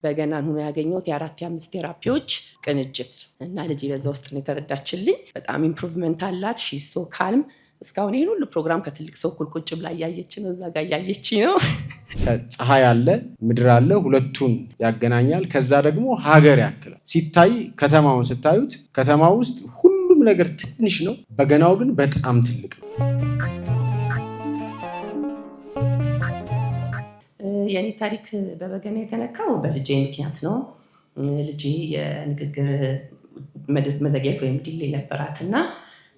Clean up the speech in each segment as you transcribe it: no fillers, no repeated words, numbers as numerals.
በገናን ሆኖ ያገኘሁት የአራት የአምስት ቴራፒዎች ቅንጅት እና ልጅ በዛ ውስጥ ነው የተረዳችልኝ። በጣም ኢምፕሩቭመንት አላት። ሺ ሶ ካልም እስካሁን ይሄን ሁሉ ፕሮግራም ከትልቅ ሰው እኩል ቁጭ ብላ እያየች ነው፣ እዛ ጋር እያየች ነው። ፀሐይ አለ፣ ምድር አለ፣ ሁለቱን ያገናኛል። ከዛ ደግሞ ሀገር ያክላል። ሲታይ ከተማውን ስታዩት ከተማ ውስጥ ሁሉም ነገር ትንሽ ነው፣ በገናው ግን በጣም ትልቅ ነው። የኔ ታሪክ በበገና የተነካው በልጄ ምክንያት ነው። ልጄ የንግግር መዘግየት ወይም ዲሌ ነበራት እና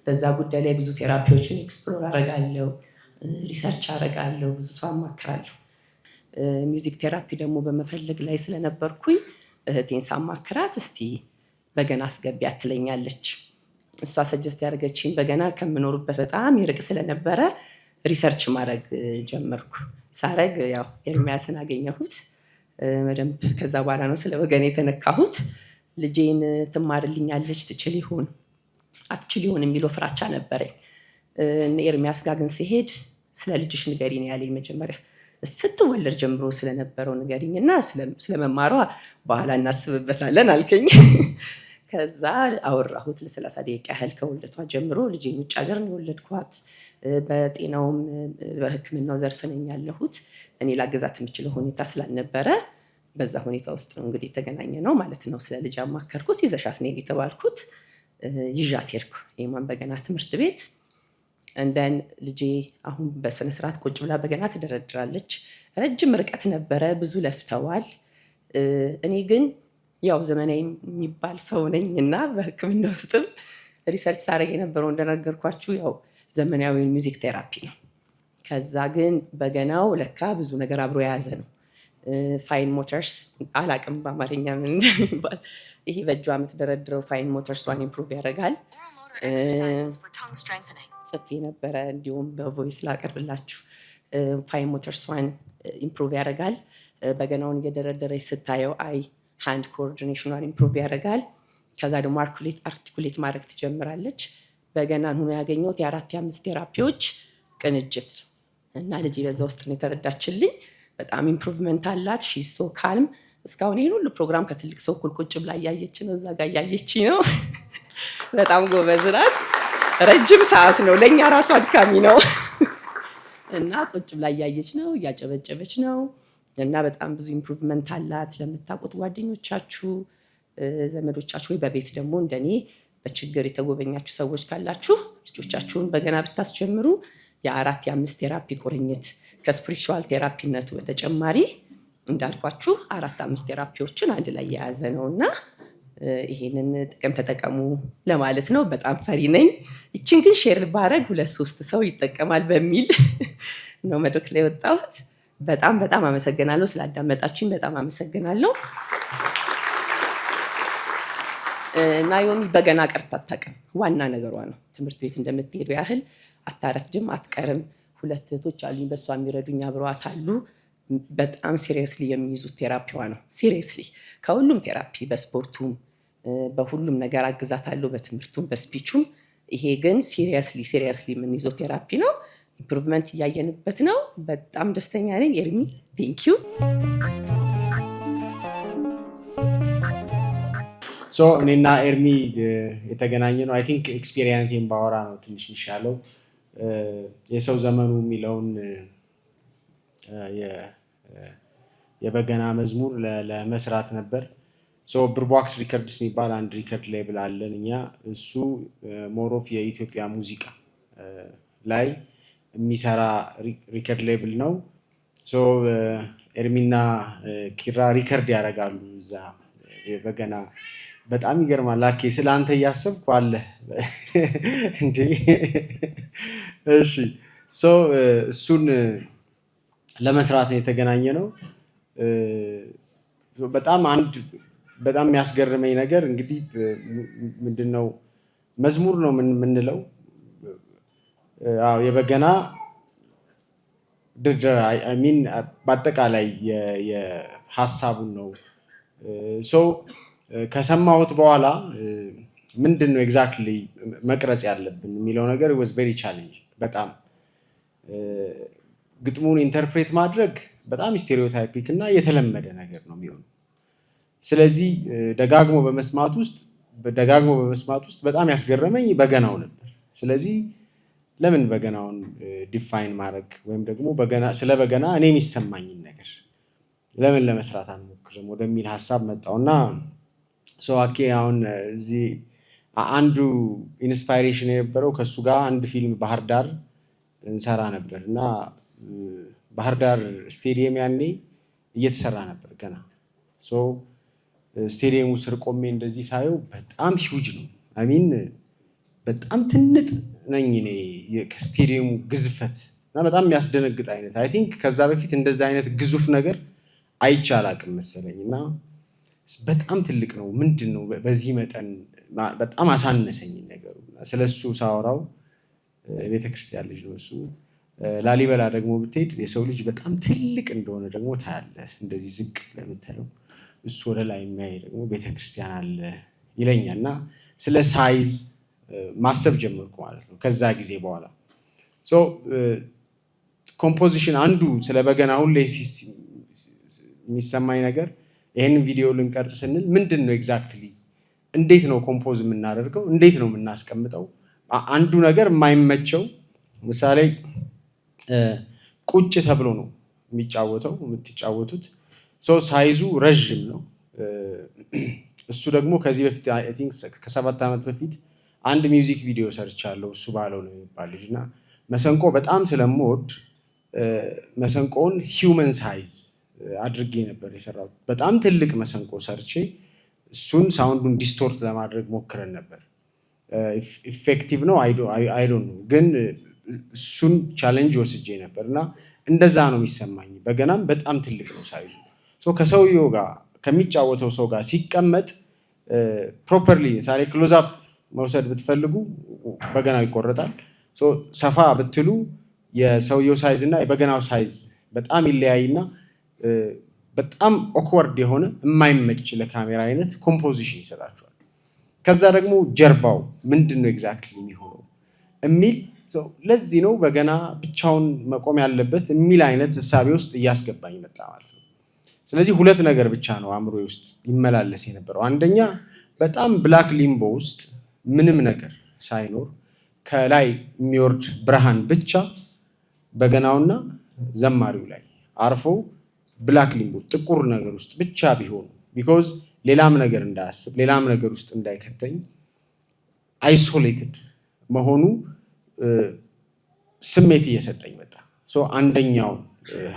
በዛ ጉዳይ ላይ ብዙ ቴራፒዎችን ኤክስፕሎር አረጋለሁ፣ ሪሰርች አረጋለሁ፣ ብዙ ሰው አማክራለሁ። ሚውዚክ ቴራፒ ደግሞ በመፈለግ ላይ ስለነበርኩኝ እህቴን ሳማክራት እስቲ በገና አስገቢያት ትለኛለች። እሷ ሰጀስት ያደረገችኝ በገና ከምኖርበት በጣም ይርቅ ስለነበረ ሪሰርች ማድረግ ጀመርኩ። ሳረግ ያው ኤርሚያስን አገኘሁት በደንብ። ከዛ በኋላ ነው ስለ በገና የተነካሁት። ልጄን ትማርልኛለች ትችል ይሆን አትችል ይሆን የሚለው ፍራቻ ነበረኝ። ኤርሚያስ ጋር ግን ሲሄድ ስለ ልጅሽ ንገሪኝ ያለኝ መጀመሪያ ስትወለድ ጀምሮ ስለነበረው ንገሪኝ እና ስለመማሯ በኋላ እናስብበታለን አልከኝ። ከዛ አወራሁት ለ30 ደቂቃ ያህል ከውልደቷ ጀምሮ። ልጄን ውጭ ሀገር ነው የወለድኳት። በጤናውም በሕክምናው ዘርፍ ነኝ ያለሁት። እኔ ላገዛት የምችለው ሁኔታ ስላልነበረ በዛ ሁኔታ ውስጥ ነው እንግዲህ የተገናኘ ነው ማለት ነው። ስለ ልጅ አማከርኩት። ይዘሻት ነይ የተባልኩት ይዣት ሄድኩ የማን በገና ትምህርት ቤት። እንደን ልጄ አሁን በስነስርዓት ቁጭ ብላ በገና ትደረድራለች። ረጅም ርቀት ነበረ፣ ብዙ ለፍተዋል። እኔ ግን ያው ዘመናዊ የሚባል ሰው ነኝ እና በሕክምና ውስጥም ሪሰርች ሳረግ የነበረው እንደነገርኳችሁ ያው ዘመናዊ ሚውዚክ ቴራፒ ነው። ከዛ ግን በገናው ለካ ብዙ ነገር አብሮ የያዘ ነው። ፋይን ሞተርስ አላቅም በአማርኛ ምን እንደሚባል። ይሄ በእጇ የምትደረድረው ፋይን ሞተርስ ዋን ኢምፕሩቭ ያደርጋል። ጽፌ ነበረ እንዲሁም በቮይስ ላቀርብላችሁ። ፋይን ሞተርስ ዋን ኢምፕሩቭ ያደርጋል። በገናውን እየደረደረች ስታየው አይ ሃንድ ኮኦርዲኔሽኗን ኢምፕሩቭ ያደርጋል። ከዛ ደግሞ አርቲኩሌት ማድረግ ትጀምራለች። በገናን ሆኖ ያገኘሁት የአራት የአምስት ቴራፒዎች ቅንጅት እና ልጅ በዛ ውስጥ ነው የተረዳችልኝ። በጣም ኢምፕሩቭመንት አላት። ሺ ሶ ካልም እስካሁን ይሄን ሁሉ ፕሮግራም ከትልቅ ሰው እኩል ቁጭ ብላ እያየች ነው፣ እዛ ጋር እያየች ነው። በጣም ጎበዝ ናት። ረጅም ሰዓት ነው ለእኛ ራሱ አድካሚ ነው እና ቁጭ ብላ እያየች ነው፣ እያጨበጨበች ነው እና በጣም ብዙ ኢምፕሩቭመንት አላት። ለምታውቁት ጓደኞቻችሁ፣ ዘመዶቻችሁ ወይ በቤት ደግሞ እንደኔ በችግር የተጎበኛችሁ ሰዎች ካላችሁ ልጆቻችሁን በገና ብታስጀምሩ የአራት የአምስት ቴራፒ ቁርኝት ከስፒሪቹዋል ቴራፒነቱ በተጨማሪ እንዳልኳችሁ አራት አምስት ቴራፒዎችን አንድ ላይ የያዘ ነው እና ይሄንን ጥቅም ተጠቀሙ ለማለት ነው። በጣም ፈሪ ነኝ። ይችን ግን ሼር ባረግ 2-3 ሰው ይጠቀማል በሚል ነው መድረክ ላይ ወጣሁት። በጣም በጣም አመሰግናለሁ ስላዳመጣችሁኝ። በጣም አመሰግናለሁ። ናዮሚ በገና ቀርታ አታውቅም። ዋና ነገሯ ነው። ትምህርት ቤት እንደምትሄዱ ያህል አታረፍድም፣ አትቀርም። 2 እህቶች አሉኝ በእሷ የሚረዱኝ አብረዋት አሉ። በጣም ሲሪየስሊ የሚይዙት ቴራፒዋ ነው። ሲሪየስሊ ከሁሉም ቴራፒ በስፖርቱም በሁሉም ነገር አግዛታለሁ፣ በትምህርቱም በስፒቹም። ይሄ ግን ሲሪየስሊ የምንይዘው ቴራፒ ነው። ኢምፕሩቭመንት እያየንበት ነው። በጣም ደስተኛ ነኝ። ኤርሚ ቴንኪዩ። ሶ እኔና ኤርሚ የተገናኘ ነው አይ ቲንክ ኤክስፒሪየንስን ባወራ ነው ትንሽ የሚሻለው። የሰው ዘመኑ የሚለውን የበገና መዝሙር ለመስራት ነበር። ሶ ብርቧክስ ሪከርድስ የሚባል አንድ ሪከርድ ሌብል አለን እኛ። እሱ ሞሮፍ የኢትዮጵያ ሙዚቃ ላይ የሚሰራ ሪከርድ ሌብል ነው። ሶ ኤርሚና ኪራ ሪከርድ ያደርጋሉ እዛ በገና። በጣም ይገርማል። ላኬ ስለ አንተ እያሰብኩ አለ እንዴ። እሺ ሶ እሱን ለመስራት ነው የተገናኘ ነው። በጣም የሚያስገርመኝ ነገር እንግዲህ ምንድነው መዝሙር ነው የምንለው። የበገና ድርድር ሚን በአጠቃላይ የሀሳቡን ነው። ሶ ከሰማሁት በኋላ ምንድነው ኤግዛክትሊ መቅረጽ ያለብን የሚለው ነገር was very challenging። በጣም ግጥሙን ኢንተርፕሬት ማድረግ በጣም ስቴሪዮታይፒክ እና የተለመደ ነገር ነው የሚሆነው። ስለዚህ ደጋግሞ በመስማት ውስጥ በጣም ያስገረመኝ በገናው ነበር። ስለዚህ ለምን በገናውን ዲፋይን ማድረግ ወይም ደግሞ ስለ በገና እኔ የሚሰማኝን ነገር ለምን ለመስራት አንሞክርም ወደሚል ሀሳብ መጣውና ኦኬ አሁን እዚህ አንዱ ኢንስፓይሬሽን የነበረው ከሱ ጋር አንድ ፊልም ባህር ዳር እንሰራ ነበር እና ባህር ዳር ስቴዲየም ያኔ እየተሰራ ነበር ገና። ስቴዲየሙ ስር ቆሜ እንደዚህ ሳየው በጣም ሂውጅ ነው። አሚን በጣም ትንጥ ነኝ እኔ ከስቴዲየሙ ግዝፈት እና በጣም የሚያስደነግጥ አይነት አይ ቲንክ ከዛ በፊት እንደዛ አይነት ግዙፍ ነገር አይቼ አላቅም መሰለኝ እና በጣም ትልቅ ነው። ምንድን ነው በዚህ መጠን በጣም አሳነሰኝ ነገሩ። ስለሱ ሳወራው ቤተክርስቲያን ልጅ ነው እሱ። ላሊበላ ደግሞ ብትሄድ የሰው ልጅ በጣም ትልቅ እንደሆነ ደግሞ ታያለህ። እንደዚህ ዝቅ ለምታየው እሱ ወደ ላይ የሚያይ ደግሞ ቤተክርስቲያን አለ ይለኛል እና ስለ ሳይዝ ማሰብ ጀመርኩ ማለት ነው ከዛ ጊዜ በኋላ። ኮምፖዚሽን አንዱ ስለ በገና ሁሌ የሚሰማኝ ነገር ይህን ቪዲዮ ልንቀርጽ ስንል ምንድን ነው ኤግዛክትሊ እንዴት ነው ኮምፖዝ የምናደርገው፣ እንዴት ነው የምናስቀምጠው። አንዱ ነገር የማይመቸው ምሳሌ ቁጭ ተብሎ ነው የምትጫወቱት። ሳይዙ ረዥም ነው። እሱ ደግሞ ከዚህ በፊት አይ ቲንክ ከ7 ዓመት በፊት አንድ ሚውዚክ ቪዲዮ ሰርቻለሁ እሱ ባለው ነው የሚባል ልጅ እና መሰንቆ በጣም ስለምወድ መሰንቆውን ሂውመን ሳይዝ አድርጌ ነበር የሰራው። በጣም ትልቅ መሰንቆ ሰርቼ እሱን ሳውንዱን ዲስቶርት ለማድረግ ሞክረን ነበር። ኢፌክቲቭ ነው አይ ዶንት ኖ፣ ግን እሱን ቻሌንጅ ወስጄ ነበር እና እንደዛ ነው የሚሰማኝ። በገናም በጣም ትልቅ ነው ሳይዙ። ከሰውየው ጋር ከሚጫወተው ሰው ጋር ሲቀመጥ ፕሮፐርሊ ምሳሌ ክሎዝ አፕ መውሰድ ብትፈልጉ በገናው ይቆረጣል። ሰፋ ብትሉ የሰውየው ሳይዝ እና የበገናው ሳይዝ በጣም ይለያይና በጣም ኦክወርድ የሆነ የማይመች ለካሜራ አይነት ኮምፖዚሽን ይሰጣቸዋል። ከዛ ደግሞ ጀርባው ምንድን ነው ኤግዛክትሊ የሚሆነው የሚል ለዚህ ነው በገና ብቻውን መቆም ያለበት የሚል አይነት እሳቤ ውስጥ እያስገባኝ መጣ ማለት ነው። ስለዚህ 2 ነገር ብቻ ነው አእምሮ ውስጥ ይመላለስ የነበረው። አንደኛ በጣም ብላክ ሊምቦ ውስጥ ምንም ነገር ሳይኖር ከላይ የሚወርድ ብርሃን ብቻ በገናውና ዘማሪው ላይ አርፎ ብላክ ሊምቦ ጥቁር ነገር ውስጥ ብቻ ቢሆኑ ቢኮዝ ሌላም ነገር እንዳያስብ ሌላም ነገር ውስጥ እንዳይከተኝ አይሶሌትድ መሆኑ ስሜት እየሰጠኝ መጣ። አንደኛው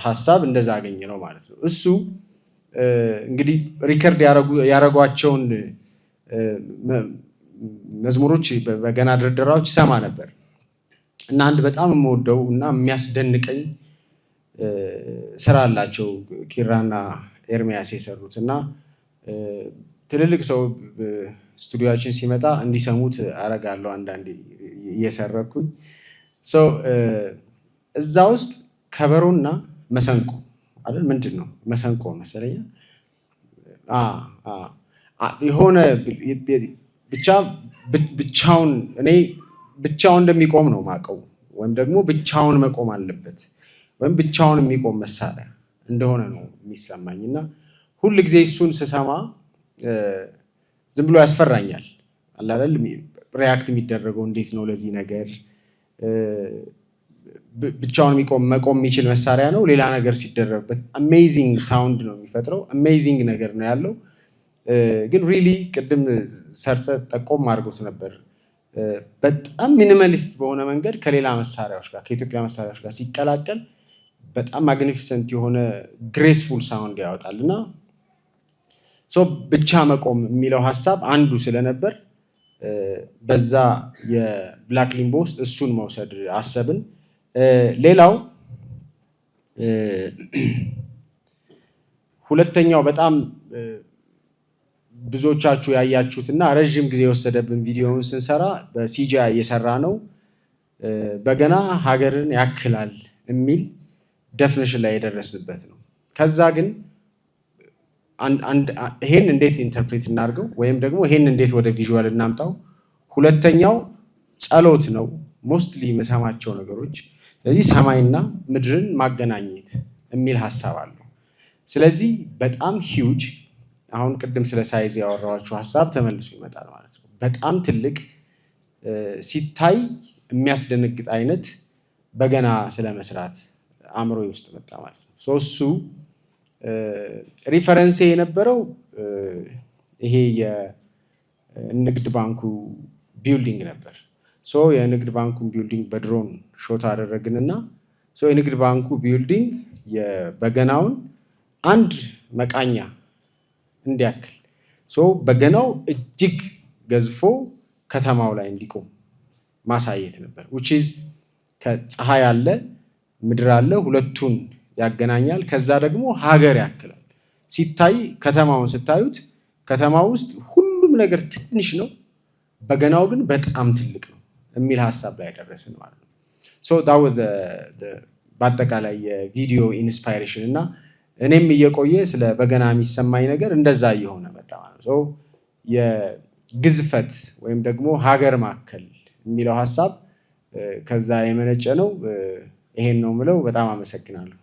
ሀሳብ እንደዛ አገኘ ነው ማለት ነው። እሱ እንግዲህ ሪከርድ ያረጓቸውን መዝሙሮች በገና ድርደራዎች ሰማ ነበር እና አንድ በጣም የምወደው እና የሚያስደንቀኝ ስራ አላቸው ኪራና ኤርሚያስ የሰሩት እና ትልልቅ ሰው ስቱዲዮችን ሲመጣ እንዲሰሙት አረጋለሁ አንዳንዴ እየሰረኩኝ። እዛ ውስጥ ከበሮና መሰንቆ አይደል ምንድን ነው መሰንቆ መሰለኝ የሆነ ብቻ ብቻውን እኔ ብቻውን እንደሚቆም ነው ማቀው ወይም ደግሞ ብቻውን መቆም አለበት ወይም ብቻውን የሚቆም መሳሪያ እንደሆነ ነው የሚሰማኝ እና ሁል ጊዜ እሱን ስሰማ ዝም ብሎ ያስፈራኛል። አላል ሪያክት የሚደረገው እንዴት ነው ለዚህ ነገር ብቻውን መቆም የሚችል መሳሪያ ነው ሌላ ነገር ሲደረግበት አሜዚንግ ሳውንድ ነው የሚፈጥረው፣ አሜዚንግ ነገር ነው ያለው። ግን ሪሊ ቅድም ሰርጸ ጠቆም አድርጎት ነበር በጣም ሚኒማሊስት በሆነ መንገድ ከሌላ መሳሪያዎች ጋር ከኢትዮጵያ መሳሪያዎች ጋር ሲቀላቀል በጣም ማግኒፊሰንት የሆነ ግሬስፉል ሳውንድ ያወጣል እና ብቻ መቆም የሚለው ሀሳብ አንዱ ስለነበር በዛ የብላክ ሊምቦ ውስጥ እሱን መውሰድ አሰብን። ሌላው ሁለተኛው በጣም ብዙዎቻችሁ ያያችሁት እና ረዥም ጊዜ የወሰደብን ቪዲዮውን ስንሰራ በሲጂአይ እየሰራ ነው በገና ሀገርን ያክላል የሚል ደፍኒሽን ላይ የደረስንበት ነው። ከዛ ግን ይሄን እንዴት ኢንተርፕሬት እናድርገው ወይም ደግሞ ይሄን እንዴት ወደ ቪዥዋል እናምጣው። ሁለተኛው ጸሎት ነው። ሞስትሊ የምሰማቸው ነገሮች ስለዚህ ሰማይና ምድርን ማገናኘት የሚል ሀሳብ አለው። ስለዚህ በጣም ሂውጅ አሁን ቅድም ስለ ሳይዝ ያወራኋችሁ ሀሳብ ተመልሶ ይመጣል ማለት ነው። በጣም ትልቅ ሲታይ የሚያስደነግጥ አይነት በገና ስለመስራት አእምሮ ውስጥ መጣ ማለት ነው። እሱ ሪፈረንሴ የነበረው ይሄ የንግድ ባንኩ ቢልዲንግ ነበር። የንግድ ባንኩን ቢልዲንግ በድሮን ሾት አደረግንና የንግድ ባንኩ ቢልዲንግ የበገናውን አንድ መቃኛ እንዲያክል በገናው እጅግ ገዝፎ ከተማው ላይ እንዲቆም ማሳየት ነበር። which is ከፀሐይ አለ ምድር አለ፣ ሁለቱን ያገናኛል። ከዛ ደግሞ ሀገር ያክላል። ሲታይ ከተማውን ስታዩት ከተማው ውስጥ ሁሉም ነገር ትንሽ ነው፣ በገናው ግን በጣም ትልቅ ነው የሚል ሀሳብ ላይ ደረስን ማለት ነው። that was በአጠቃላይ የቪዲዮ ኢንስፓይሬሽን እና እኔም እየቆየ ስለ በገና የሚሰማኝ ነገር እንደዛ እየሆነ መጣ ማለት ነው። የግዝፈት ወይም ደግሞ ሀገር ማዕከል የሚለው ሀሳብ ከዛ የመነጨ ነው። ይሄን ነው የምለው። በጣም አመሰግናለሁ።